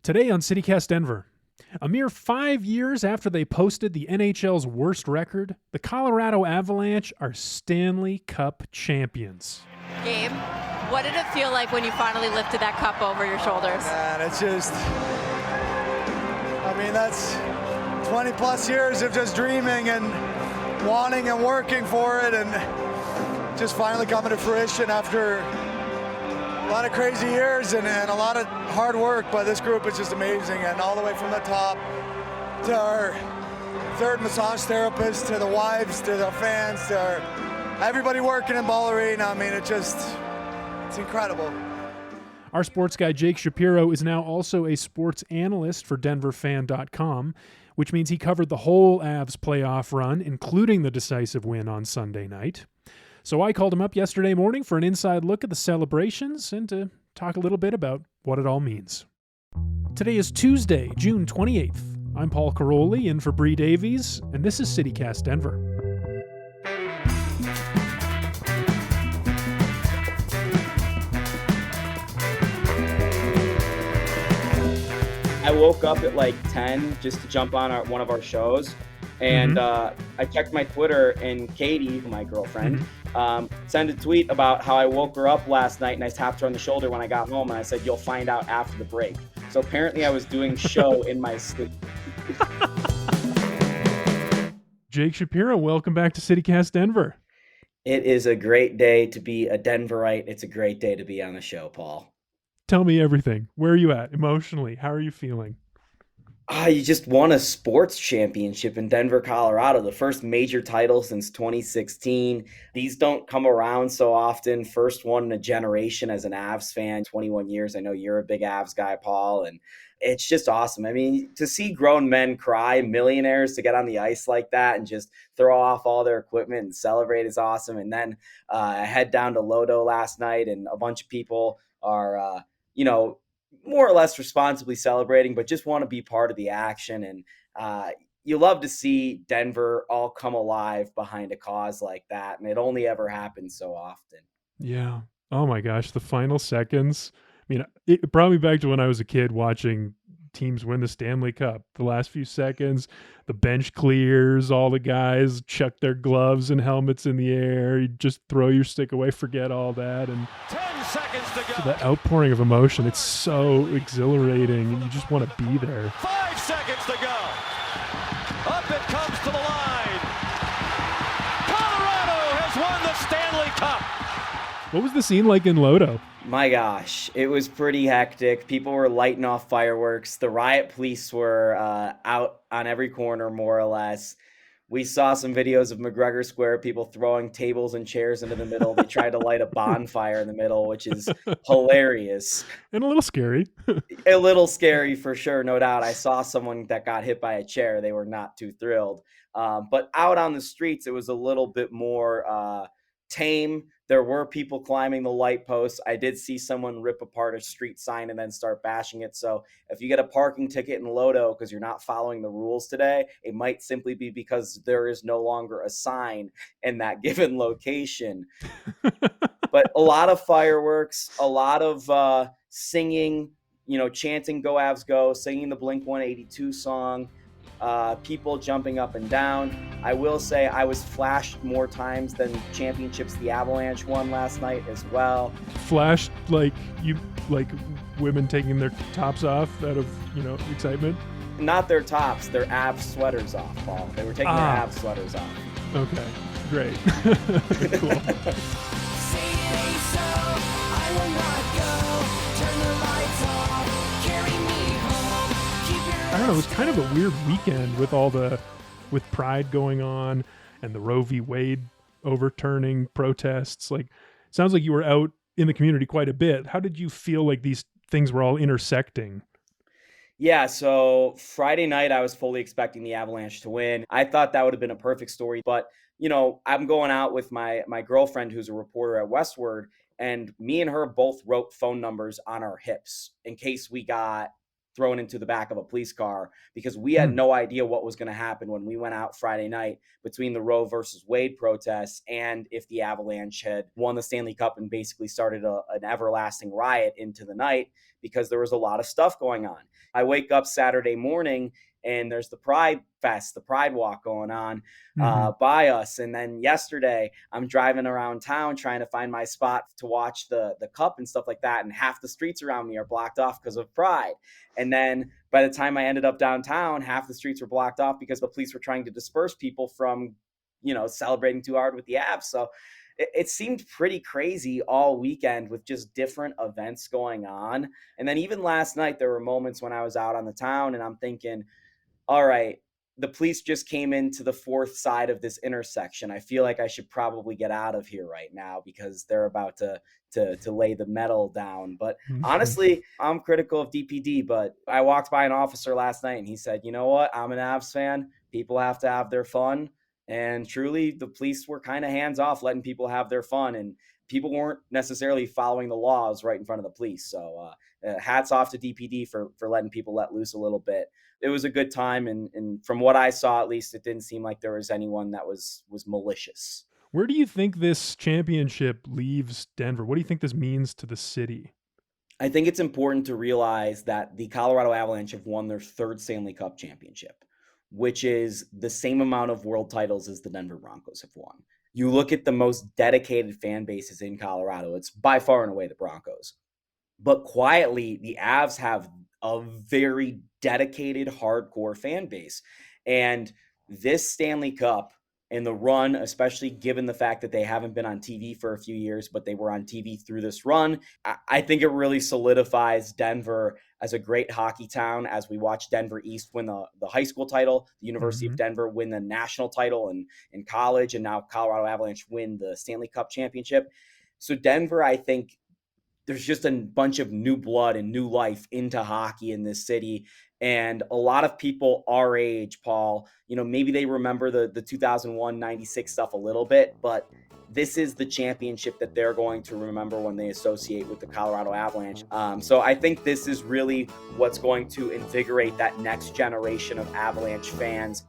Today on CityCast Denver, a mere 5 years after they posted the NHL's worst record, the Colorado Avalanche are Stanley Cup champions. Gabe, what did it feel like when you finally lifted that cup over your shoulders? Man, it's just, that's 20 plus years of just dreaming and wanting and working for it, and just finally coming to fruition after a lot of crazy years and a lot of hard work by this group. Is just amazing, and all the way from the top to our third massage therapist, to the wives, to the fans, to everybody working in Ball Arena. It's incredible. Our sports guy Jake Shapiro is now also a sports analyst for DenverFan.com, which means he covered the whole Avs playoff run, including the decisive win on Sunday night. So I called him up yesterday morning for an inside look at the celebrations and to talk a little bit about what it all means. Today is Tuesday, June 28th. I'm Paul Caroli in for Bree Davies, and this is CityCast Denver. I woke up at like 10 just to jump on one of our shows. And I checked my Twitter, and Katie, my girlfriend, sent a tweet about how I woke her up last night, and I tapped her on the shoulder when I got home, and I said, "You'll find out after the break." So apparently I was doing show in my sleep. Jake Shapiro, welcome back to CityCast Denver. It is a great day to be a Denverite. It's a great day to be on the show, Paul. Tell me everything. Where are you at emotionally? How are you feeling? You just won a sports championship in Denver, Colorado, the first major title since 2016. These don't come around so often. First one in a generation as an Avs fan, 21 years. I know you're a big Avs guy, Paul, and it's just awesome. To see grown men cry, millionaires, to get on the ice like that and just throw off all their equipment and celebrate is awesome. And then I head down to Lodo last night, and a bunch of people are, more or less responsibly celebrating, but just want to be part of the action. And you love to see Denver all come alive behind a cause like that. And it only ever happens so often. Yeah. Oh my gosh. The final seconds. It brought me back to when I was a kid watching teams win the Stanley Cup. The last few seconds, the bench clears, all the guys chuck their gloves and helmets in the air. You just throw your stick away, forget all that. And 10 seconds to go. The outpouring of emotion, it's so exhilarating. You just want to be there. 5 seconds to go. Up it comes to the line. Colorado has won the Stanley Cup. What was the scene like in Lodo? My gosh, it was pretty hectic. People were lighting off fireworks. The riot police were out on every corner, more or less. We saw some videos of McGregor Square, people throwing tables and chairs into the middle. They tried to light a bonfire in the middle, which is hilarious. And a little scary. A little scary for sure, no doubt. I saw someone that got hit by a chair. They were not too thrilled. But out on the streets, it was a little bit more tame. There were people climbing the light posts. I did see someone rip apart a street sign and then start bashing it. So if you get a parking ticket in Lodo because you're not following the rules today, it might simply be because there is no longer a sign in that given location. But a lot of fireworks, a lot of singing, chanting "Go Avs Go," singing the Blink-182 song. People jumping up and down. I will say I was flashed more times than championships the Avalanche won last night as well. Flashed like women taking their tops off out of, excitement? Not their tops, their Avs sweaters off, Paul. They were taking their Avs sweaters off. Okay, great. Cool. Say it ain't so, I will not go. Turn the lights off, carry me home. Keep your I don't know, it was kind of a weird weekend with Pride going on and the Roe v. Wade overturning protests. Sounds like you were out in the community quite a bit. How did you feel like these things were all intersecting? Yeah, so Friday night I was fully expecting the Avalanche to win. I thought that would have been a perfect story, but I'm going out with my girlfriend who's a reporter at Westward, and me and her both wrote phone numbers on our hips in case we got thrown into the back of a police car because we had no idea what was going to happen when we went out Friday night between the Roe versus Wade protests and if the Avalanche had won the Stanley Cup and basically started an everlasting riot into the night because there was a lot of stuff going on. I wake up Saturday morning and there's the Pride Fest, the Pride Walk going on by us. And then yesterday I'm driving around town trying to find my spot to watch the Cup and stuff like that. And half the streets around me are blocked off because of Pride. And then by the time I ended up downtown, half the streets were blocked off because the police were trying to disperse people from, celebrating too hard with the Avs. So it seemed pretty crazy all weekend with just different events going on. And then even last night, there were moments when I was out on the town and I'm thinking, all right, the police just came into the fourth side of this intersection. I feel like I should probably get out of here right now because they're about to lay the metal down. But honestly, I'm critical of DPD, but I walked by an officer last night and he said, you know what? I'm an Avs fan. People have to have their fun. And truly, the police were kind of hands off, letting people have their fun. And people weren't necessarily following the laws right in front of the police. So hats off to DPD for letting people let loose a little bit. It was a good time. And from what I saw, at least, it didn't seem like there was anyone that was malicious. Where do you think this championship leaves Denver? What do you think this means to the city? I think it's important to realize that the Colorado Avalanche have won their third Stanley Cup championship, which is the same amount of world titles as the Denver Broncos have won. You look at the most dedicated fan bases in Colorado, it's by far and away the Broncos. But quietly, the Avs have a very dedicated, hardcore fan base. And this Stanley Cup and the run, especially given the fact that they haven't been on TV for a few years, but they were on TV through this run, I think it really solidifies Denver as a great hockey town as we watch Denver East win the high school title, the University of Denver win the national title in college, and now Colorado Avalanche win the Stanley Cup championship. So Denver, I think, there's just a bunch of new blood and new life into hockey in this city. And a lot of people our age, Paul, maybe they remember the 2001-96 stuff a little bit, but this is the championship that they're going to remember when they associate with the Colorado Avalanche. So I think this is really what's going to invigorate that next generation of Avalanche fans.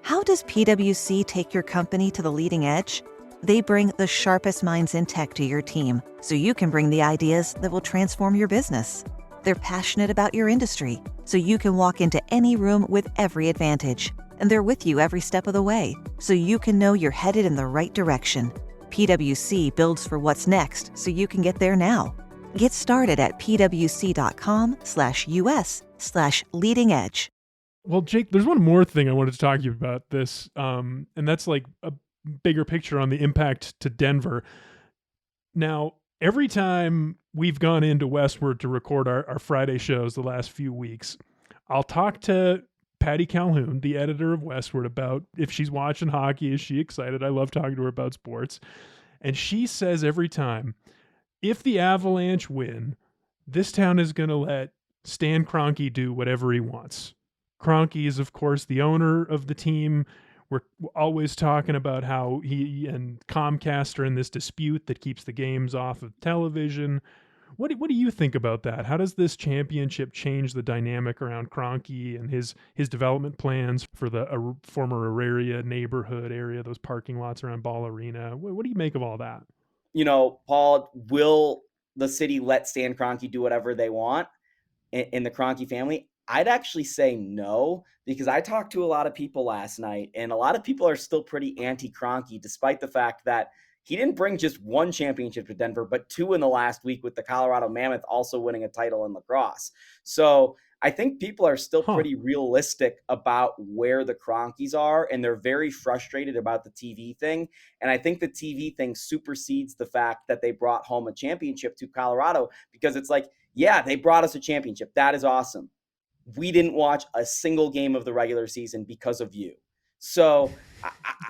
How does PwC take your company to the leading edge? They bring the sharpest minds in tech to your team so you can bring the ideas that will transform your business. They're passionate about your industry so you can walk into any room with every advantage. And they're with you every step of the way so you can know you're headed in the right direction. PwC builds for what's next so you can get there now. Get started at pwc.com/us/leading edge. Well, Jake, there's one more thing I wanted to talk to you about this, and that's like a bigger picture on the impact to Denver. Now, every time we've gone into Westward to record our Friday shows the last few weeks, I'll talk to Patty Calhoun, the editor of Westward, about if she's watching hockey, is she excited? I love talking to her about sports. And she says every time, if the Avalanche win, this town is going to let Stan Kroenke do whatever he wants. Kroenke is, of course, the owner of the team. We're always talking about how he and Comcast are in this dispute that keeps the games off of television. What do you think about that? How does this championship change the dynamic around Kroenke and his development plans for the former Auraria neighborhood area, those parking lots around Ball Arena? What do you make of all that? Paul, will the city let Stan Kroenke do whatever they want in the Kroenke family? I'd actually say no, because I talked to a lot of people last night, and a lot of people are still pretty anti-Kroenke, despite the fact that he didn't bring just one championship to Denver, but two in the last week with the Colorado Mammoth also winning a title in lacrosse. So I think people are still pretty realistic about where the Kroenkes are, and they're very frustrated about the TV thing. And I think the TV thing supersedes the fact that they brought home a championship to Colorado, because it's like, yeah, they brought us a championship. That is awesome. We didn't watch a single game of the regular season because of you. So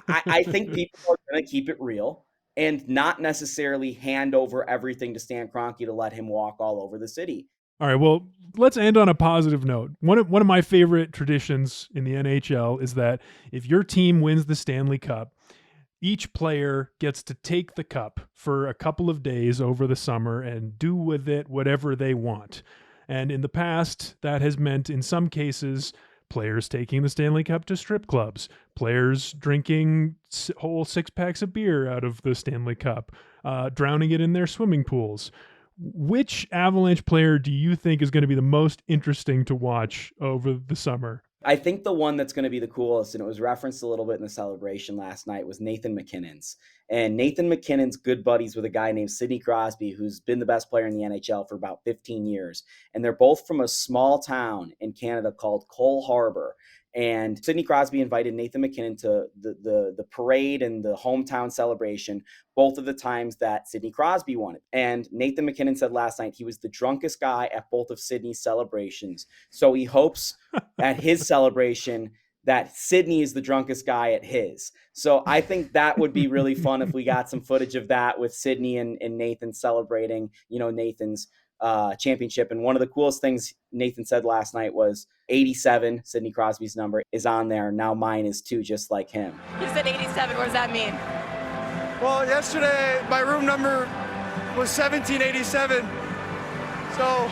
I think people are going to keep it real and not necessarily hand over everything to Stan Kroenke to let him walk all over the city. All right, well, let's end on a positive note. One of my favorite traditions in the NHL is that if your team wins the Stanley Cup, Each player gets to take the cup for a couple of days over the summer and do with it whatever they want. And in the past, that has meant, in some cases, players taking the Stanley Cup to strip clubs, players drinking whole 6-packs of beer out of the Stanley Cup, drowning it in their swimming pools. Which Avalanche player do you think is going to be the most interesting to watch over the summer? I think the one that's going to be the coolest, and it was referenced a little bit in the celebration last night, was Nathan MacKinnon's. And Nathan MacKinnon's good buddies with a guy named Sidney Crosby, who's been the best player in the NHL for about 15 years. And they're both from a small town in Canada called Cole Harbour. And Sidney Crosby invited Nathan MacKinnon to the parade and the hometown celebration, both of the times that Sidney Crosby won it. And Nathan MacKinnon said last night he was the drunkest guy at both of Sidney's celebrations. So he hopes at his celebration that Sidney is the drunkest guy at his. So I think that would be really fun if we got some footage of that with Sidney and Nathan celebrating, Nathan's championship. And one of the coolest things Nathan said last night was 87, Sidney Crosby's number, is on there. Now mine is too, just like him. You said 87. What does that mean? Well, yesterday my room number was 1787. So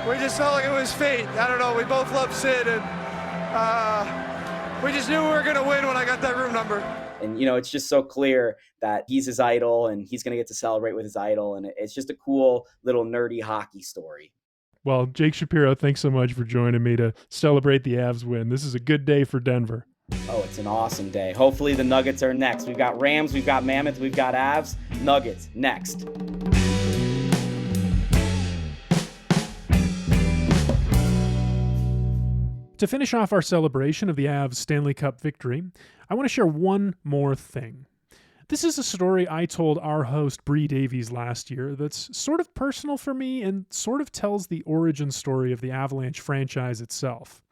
we just felt like it was fate. I don't know. We both love Sid, and we just knew we were going to win when I got that room number. And, it's just so clear that he's his idol and he's going to get to celebrate with his idol. And it's just a cool little nerdy hockey story. Well, Jake Shapiro, thanks so much for joining me to celebrate the Avs win. This is a good day for Denver. Oh, it's an awesome day. Hopefully the Nuggets are next. We've got Rams, we've got Mammoth, we've got Avs. Nuggets next. To finish off our celebration of the Avs Stanley Cup victory, I want to share one more thing. This is a story I told our host Bree Davies last year that's sort of personal for me and sort of tells the origin story of the Avalanche franchise itself.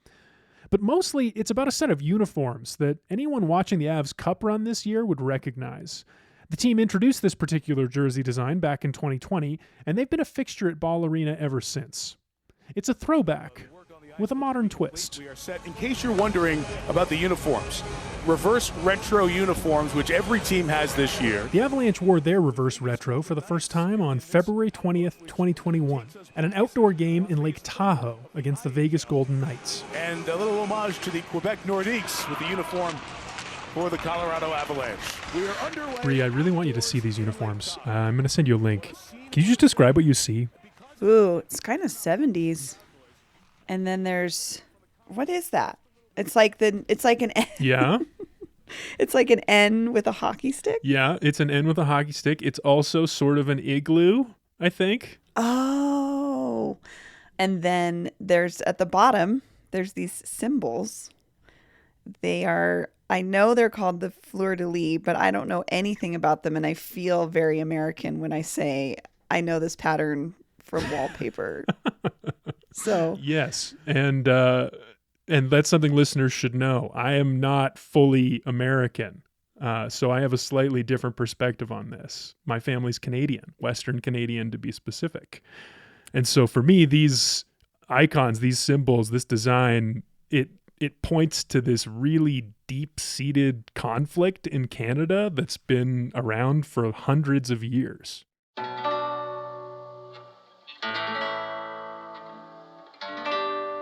But mostly, it's about a set of uniforms that anyone watching the Avs Cup run this year would recognize. The team introduced this particular jersey design back in 2020, and they've been a fixture at Ball Arena ever since. It's a throwback with a modern twist. We are set, in case you're wondering about the uniforms, reverse retro uniforms, which every team has this year. The Avalanche wore their reverse retro for the first time on February 20th, 2021, at an outdoor game in Lake Tahoe against the Vegas Golden Knights. And a little homage to the Quebec Nordiques with the uniform for the Colorado Avalanche. We are underway. Bree, I really want you to see these uniforms. I'm going to send you a link. Can you just describe what you see? Ooh, it's kind of 70s. And then there's, what is that? It's like an N. Yeah. It's like an N with a hockey stick. Yeah, it's an N with a hockey stick. It's also sort of an igloo, I think. Oh. And then there's, at the bottom, there's these symbols. I know they're called the fleur-de-lis, but I don't know anything about them. And I feel very American when I say I know this pattern from wallpaper. So yes, and that's something listeners should know. I am not fully American, so I have a slightly different perspective on this. My family's Canadian, Western Canadian to be specific, and so for me, these icons, these symbols, this design, it points to this really deep-seated conflict in Canada that's been around for hundreds of years.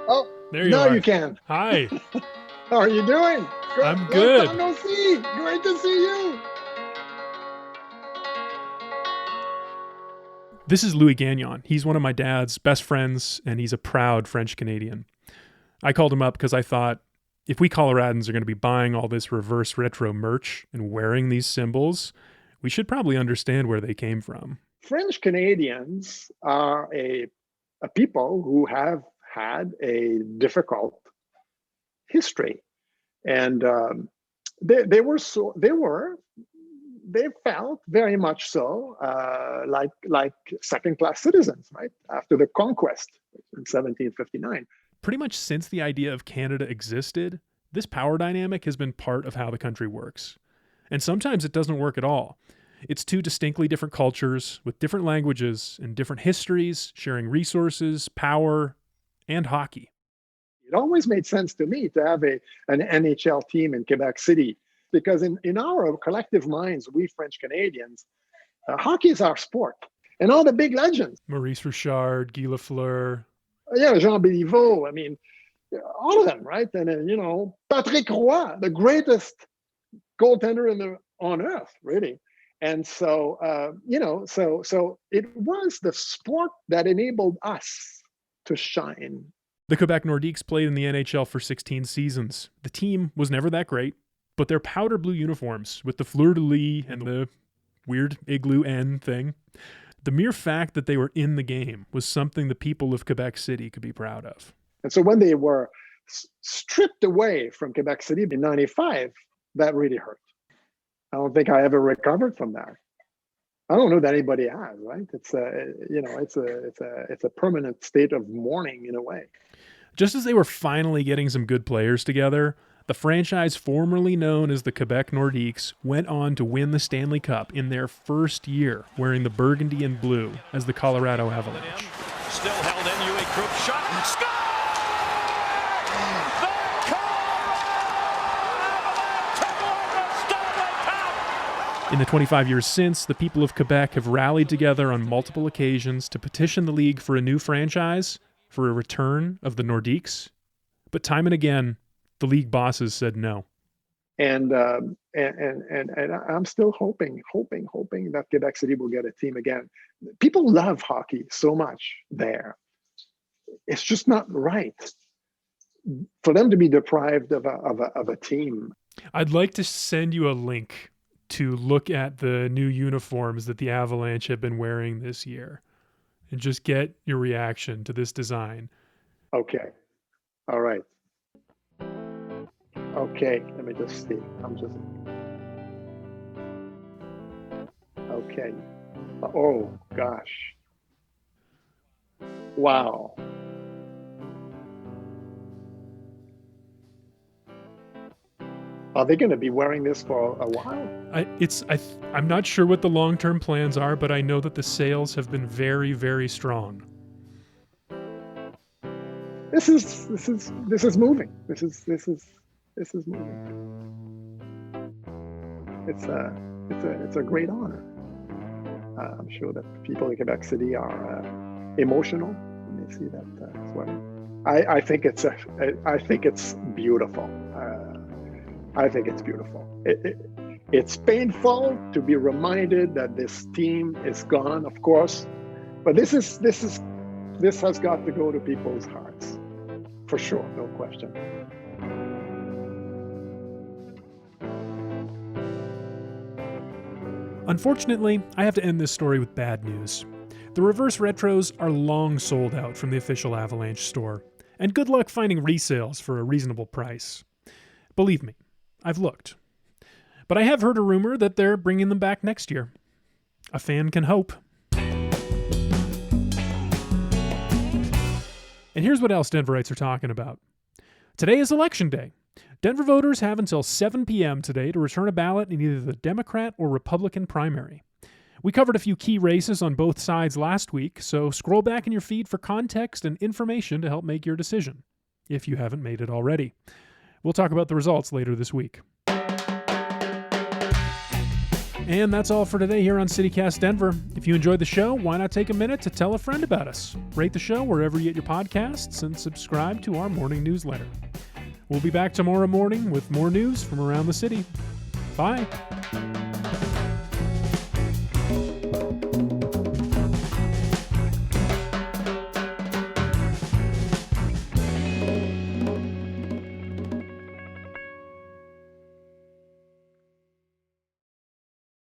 Oh, there you now are. You can. Hi. How are you doing? Good. I'm good. Long time no see. Great to see you. This is Louis Gagnon. He's one of my dad's best friends, and he's a proud French Canadian. I called him up because I thought, if we Coloradans are going to be buying all this reverse retro merch and wearing these symbols, we should probably understand where they came from. French Canadians are a people who have had a difficult history, and they felt very much so like second-class citizens, right, after the conquest in 1759. Pretty much since the idea of Canada existed, this power dynamic has been part of how the country works. And sometimes it doesn't work at all. It's two distinctly different cultures with different languages and different histories, sharing resources, power, and hockey. It always made sense to me to have an NHL team in Quebec City because in our collective minds, we French Canadians, hockey is our sport. And all the big legends. Maurice Richard, Guy Lafleur. Yeah, Jean Béliveau. I mean, all of them, right? And then, you know, Patrick Roy, the greatest goaltender on earth, really. And so, you know, so it was the sport that enabled us to shine. The Quebec Nordiques played in the NHL for 16 seasons. The team was never that great, but their powder blue uniforms with the fleur-de-lis and the weird igloo N thing, the mere fact that they were in the game was something the people of Quebec City could be proud of. And so when they were stripped away from Quebec City in 95, that really hurt. I don't think I ever recovered from that. I don't know that anybody has, right? It's a permanent state of mourning in a way. Just as they were finally getting some good players together, the franchise formerly known as the Quebec Nordiques went on to win the Stanley Cup in their first year, wearing the burgundy and blue as the Colorado Avalanche. Still held in, Uwe Krupp shot and score! The Colorado Avalanche have won the Stanley Cup! In the 25 years since, the people of Quebec have rallied together on multiple occasions to petition the league for a new franchise, for a return of the Nordiques. But time and again, the league bosses said no. And I'm still hoping that Quebec City will get a team again. People love hockey so much there. It's just not right for them to be deprived of a team. I'd like to send you a link to look at the new uniforms that the Avalanche have been wearing this year and just get your reaction to this design. Okay. All right. Okay, let me just see. Okay. Oh, gosh. Wow. Are they going to be wearing this for a while? I'm not sure what the long-term plans are, but I know that the sales have been very, very strong. This is moving. This is moving. It's a great honor. I'm sure that people in Quebec City are emotional when they see that sweater. I think it's beautiful. I think it's beautiful. It's painful to be reminded that this team is gone, of course, but this has got to go to people's hearts, for sure, no question. Unfortunately, I have to end this story with bad news. The reverse retros are long sold out from the official Avalanche store, and good luck finding resales for a reasonable price. Believe me, I've looked. But I have heard a rumor that they're bringing them back next year. A fan can hope. And here's what else Denverites are talking about. Today is Election Day. Denver voters have until 7 p.m. today to return a ballot in either the Democrat or Republican primary. We covered a few key races on both sides last week, so scroll back in your feed for context and information to help make your decision, if you haven't made it already. We'll talk about the results later this week. And that's all for today here on CityCast Denver. If you enjoyed the show, why not take a minute to tell a friend about us? Rate the show wherever you get your podcasts and subscribe to our morning newsletter. We'll be back tomorrow morning with more news from around the city. Bye.